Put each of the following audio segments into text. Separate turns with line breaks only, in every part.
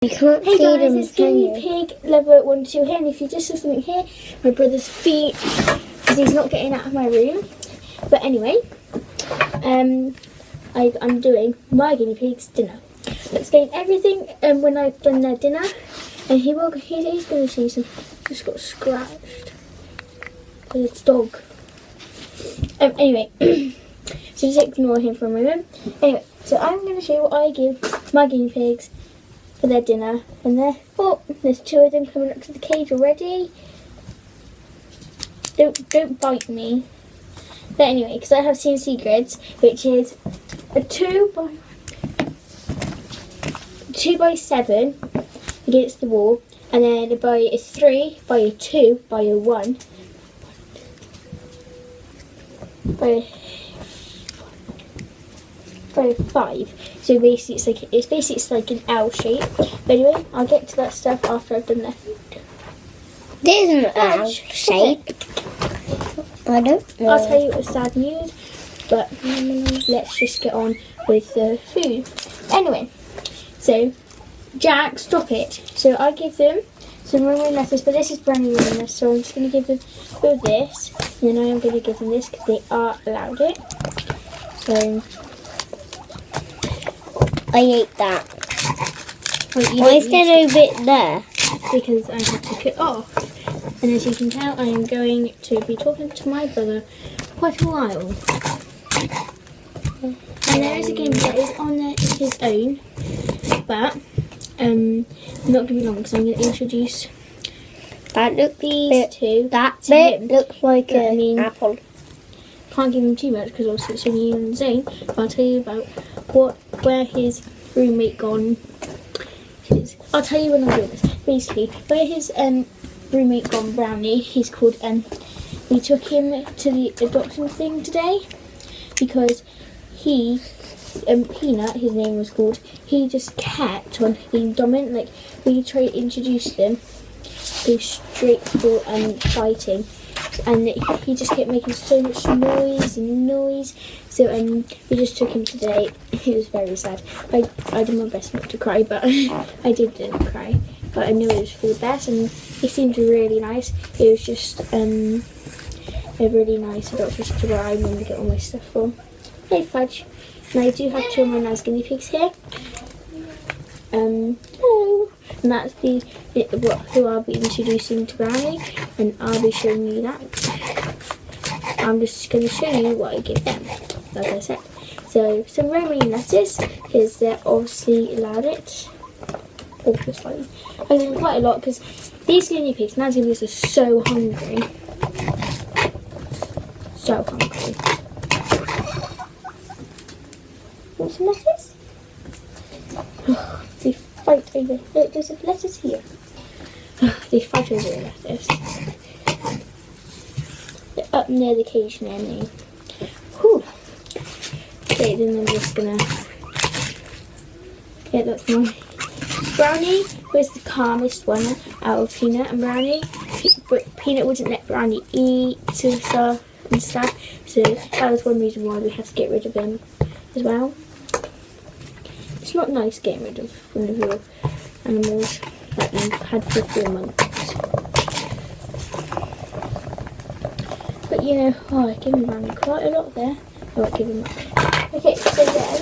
You can't
Hey
see
guys,
them,
it's
can
Guinea
you?
Pig Lover 1-2 here, and if you just saw something here, my brother's feet, because he's not getting out of my room. But anyway, I'm doing my guinea pig's dinner. I'll explain everything when I've done their dinner, and he's going to see some. Just got scratched by a dog. Anyway, so just ignore him for a moment. Anyway, so I'm going to show you what I give my guinea pigs for their dinner, and there's 2 of them coming up to the cage already. Don't bite me. But anyway, because I have CNC grids, which is a 2x7 against the wall, and then a 3 by a 2 by a 1 by a 5. So basically it's like an L shape. But anyway, I'll get to that stuff after I've done that.
There's an L shape. I don't know.
I'll tell you it was sad news, but let's just get on with the food. Anyway, so Jack, stop it. So I give them some romaine lettuce, but this is brand new romaine lettuce, so I'm just going to give them with this, and then I am going to give them this because they are allowed it. So
I ate that.
Why
is there a bit there?
Because I had to cut off. And as you can tell, I am going to be talking to my brother quite a while. And there is a game that is on there his own, but not going to be long because I'm going to introduce these 2.
That
to
bit
him.
looks like an apple.
Can't give him too much because also it's only on his own. But I'll tell you about where his roommate gone is. I'll tell you when I'm doing this. Basically, where his roommate gone, Brownie, he's called, we took him to the adoption thing today because he, Peanut, his name was called, he just kept on being dominant. Like, we tried to introduce them, go straight for fighting, and he just kept making so much noise. So we just took him today. It was very sad. I did my best not to cry, but I didn't cry. But I knew it was for the best, and he seemed really nice. It was just a really nice adoption to where I normally get all my stuff from. Hey Fudge. And I do have 2 of my nice guinea pigs here. Hello. And that's who I'll be introducing to Brownie, and I'll be showing you that. I'm just going to show you what I give them, as I said. So some romaine lettuce, because they're obviously allowed it. Obviously. I give them quite a lot because these guinea pigs, now guinea pigs, are so hungry. So hungry. Want some lettuce? They fight over. Look, there's a lettuce here. They fight over the lettuce. They're up near the cage near me. Whew. Okay, then I'm just gonna. Yeah, that's my. Brownie was the calmest one out of Peanut and Brownie. Peanut wouldn't let Brownie eat and stuff, so that was one reason why we had to get rid of him as well. It's not nice getting rid of one of your animals that you've had for 4 months. But you know, I give Brownie quite a lot there. I won't give him much. Okay, so then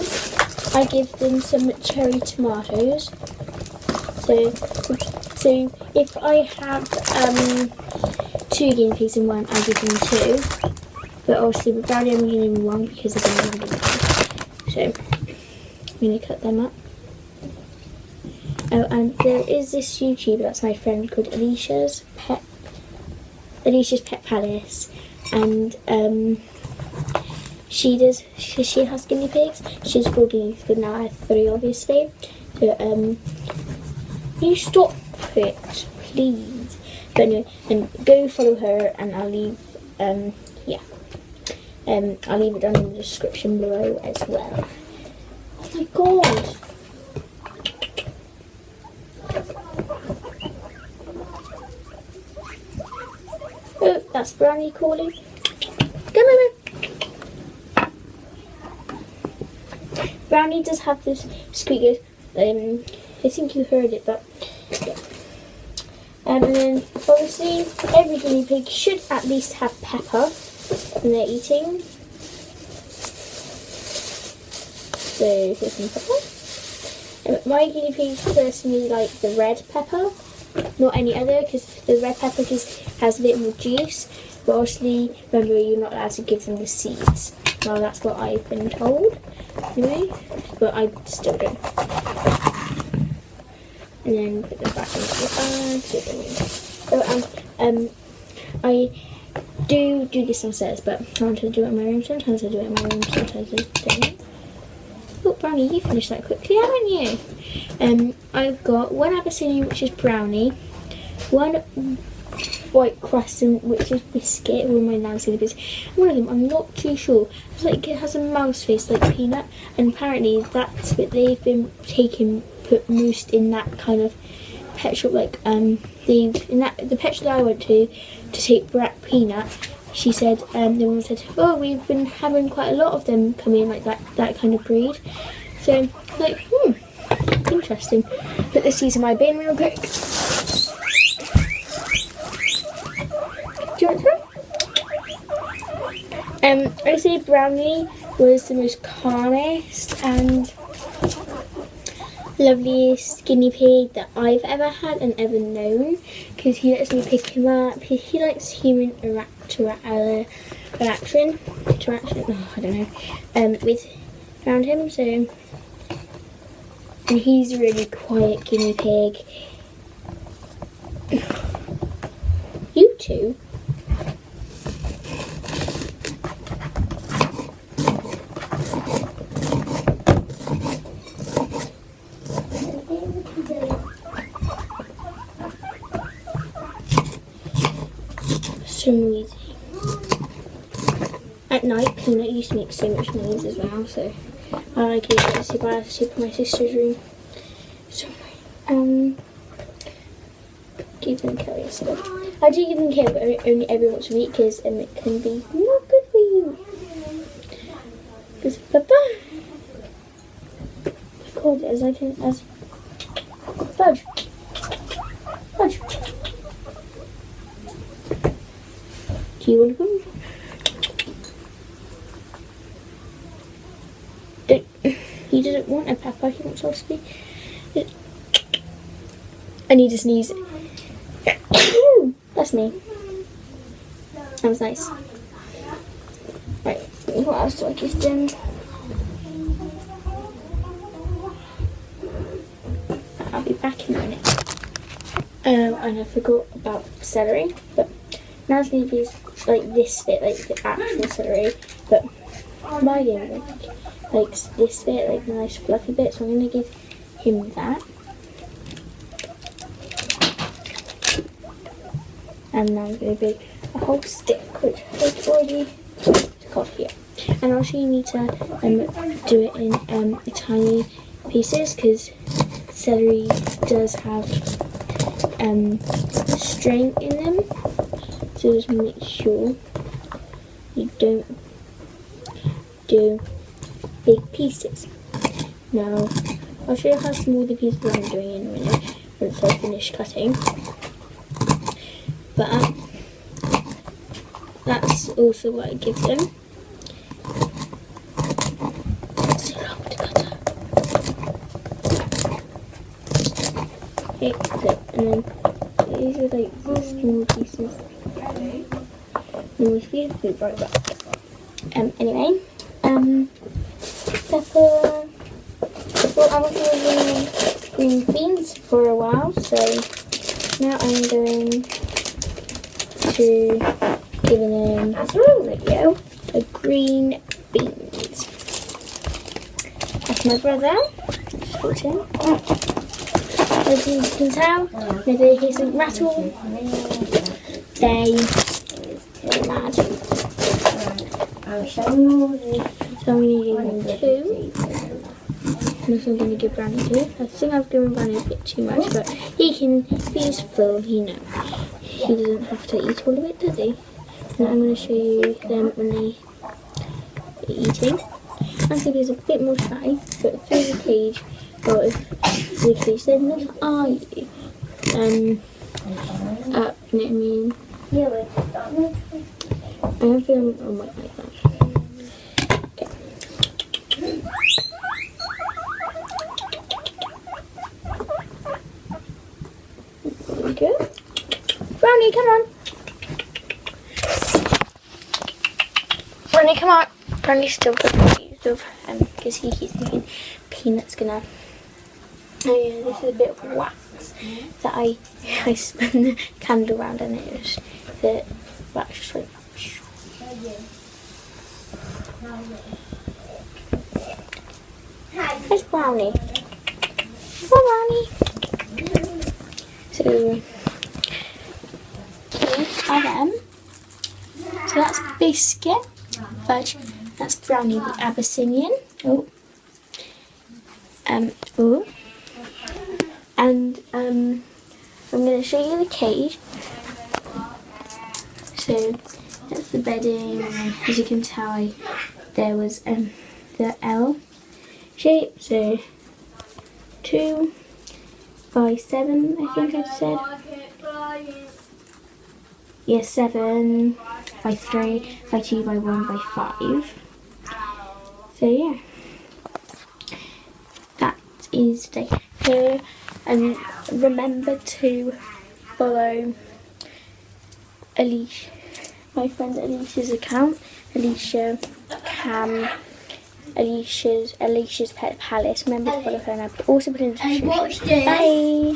I give them some cherry tomatoes. So if I have 2 guinea pigs in one, I give them 2. But obviously with Brownie, I'm giving him 1 because they're going to have guinea. So I'm going to cut them up. Oh, and there is this YouTuber that's my friend called Elishaspetpalace, and she has guinea pigs. She's 4 guinea pigs, but now I have 3 obviously. So you stop it, please. But anyway, and go follow her, and I'll leave I'll leave it down in the description below as well. Oh my god. Oh, that's Brownie calling. Come over. Brownie does have this squeaker I think you heard it, but yeah. And then obviously every guinea pig should at least have pepper when they're eating. So here's some pepper. My guinea pigs personally like the red pepper, not any other, because the red pepper has a bit more juice. But obviously, remember, you're not allowed to give them the seeds. Well, that's what I've been told, anyway. But I still don't. And then put them back into the bag. I do this downstairs, but sometimes I do it in my room. Sometimes I do it in my room. Sometimes I don't. Oh, Brownie, you finished that quickly, haven't you? I've got one Abyssinian, which is brownie, one white crescent, which is biscuit. All my nan's gonna be. One of them, I'm not too sure. It's like it has a mouse face like peanut, and apparently that's what they've been put moosed in that kind of pet shop. Like the pet shop that I went to take Brat Peanut. She said, the woman said, oh, we've been having quite a lot of them come in, like that kind of breed. So, like, interesting. Put the seeds in my bin real quick. Do you want some? I say Brownie was the most calmest and loveliest guinea pig that I've ever had and ever known, because he lets me pick him up. He likes human interaction. Oh, I don't know. With around him. So, and he's a really quiet guinea pig. You two. So noisy. At night, Peanut used to make so much noise as well, so I like it to sleep in my sister's room. So, give them carrier stuff. I do give them care, but only every once a week, because it can be not good for you. Because Papa, God, as Fudge. Do you want to come? He doesn't want a pepper, he wants us to be. I need to sneeze. That's me. That was nice. Right, what else do I give them? I'll be back in a minute. And I forgot about celery, but now it's going to be like this bit, like the actual celery, but my game likes this bit, like the nice fluffy bit, so I'm going to give him that. And now I'm going to make a whole stick, which I've already got here. And also you need to do it in tiny pieces, because celery does have string in them. So just make sure you don't do big pieces. Now, I'll show you how small the pieces I'm doing in a minute once I finish cutting. But that's also what I give them. It's so long to cut up. Okay, so, and then these are like the small pieces. And we'll be right back. Anyway, pepper. Well, I was using green beans for a while, so now I'm going to give them a green beans. That's my brother. Just watch him. As you can tell, if they hear some rattle, they mad. So I'm going to give him 2. And also I'm going to give Brownie 2. I think I've given Brownie a bit too much, but he can, if he's full, he doesn't have to eat all of it, does he? And I'm going to show you them when they are eating. Actually, there's a bit more shy, but through the cage or if basically said, what are you? You know what I mean?
Yeah, wait.
I'm feeling on my like that. Okay. There we go. Brownie, come on. Brownie, come on. Brownie's still confused of because he keeps thinking Peanut's gonna. Oh yeah, this is a bit of wax that I spun the candle around and it was the wax just went. Where's Brownie? Oh, Brownie. So these are them. So that's Biscuit, Fudge, that's Brownie the Abyssinian. Oh. Oh. And I'm going to show you the cage. So that's the bedding. As you can tell, there was the L shape. So 2 by 7, I think I said. Yeah, 7 by 3 by 2 by 1 by 5. So yeah, that is the day here. And remember to follow my friend Alicia's account, Alicia Cam, Elishaspetpalace. Remember to follow her, and I'll also put in the description. Bye.